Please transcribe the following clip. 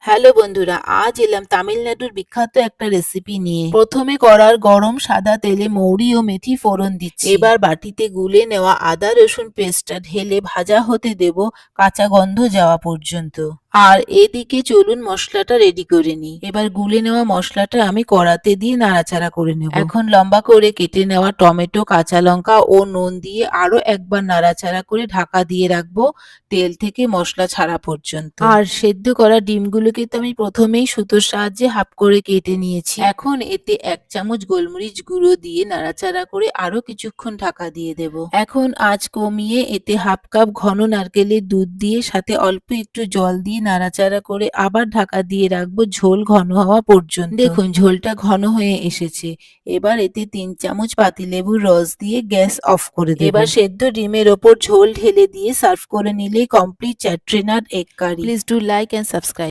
Hello বন্ধুরা, আজ এলাম তামিলনাড়ুর বিখ্যাত একটা রেসিপি নিয়ে। প্রথমে কড়ার গরম সাদা তেলে মৌরি ও মেথি ফোড়ন দিচ্ছি। এবার বাটিতে গুলে নেওয়া আদা রসুন পেস্টটা ঢেলে ভাজা হতে দেব কাঁচা গন্ধ যাওয়া পর্যন্ত। আর এদিকে চলুন মশলাটা রেডি করে নিই। এবার গুলে নেওয়া মশলাটা আমি কড়াতে দিয়ে নাড়াচাড়া করে নেব। এখন লম্বা করে কেটে নেওয়া টমেটো, কাঁচা লঙ্কা ও নুন দিয়ে আরো একবার নাড়াচাড়া করে ঢাকা দিয়ে রাখবো তেল থেকে মশলা ছাড়া পর্যন্ত। আর সেদ্ধ করা ডিমগুলোকে তো আমি প্রথমেই সুতোর সাহায্যে হাফ করে কেটে নিয়েছি। এখন এতে 1 চামচ গোলমরিচ গুঁড়ো দিয়ে নাড়াচাড়া করে আরো কিছুক্ষণ ঢাকা দিয়ে দেব। এখন আঁচ কমিয়ে এতে হাফ কাপ ঘন নারকেলের দুধ দিয়ে সাথে অল্প একটু জল দিয়ে নাড়াচাড়া করে আবার ঢাকা দিয়ে রাখবো ঝোল ঘন হওয়া পর্যন্ত। দেখুন ঝোলটা ঘন হয়ে এসেছে। এবার এতে 3 চামচ পাতিলেবুর রস দিয়ে গ্যাস অফ করে দেব। এবার সেদ্ধ ডিমের ওপর ঝোল ঢেলে দিয়ে সার্ভ করে নিলেই কমপ্লিট চ্যাট্রেনার egg curry. Please do like and subscribe.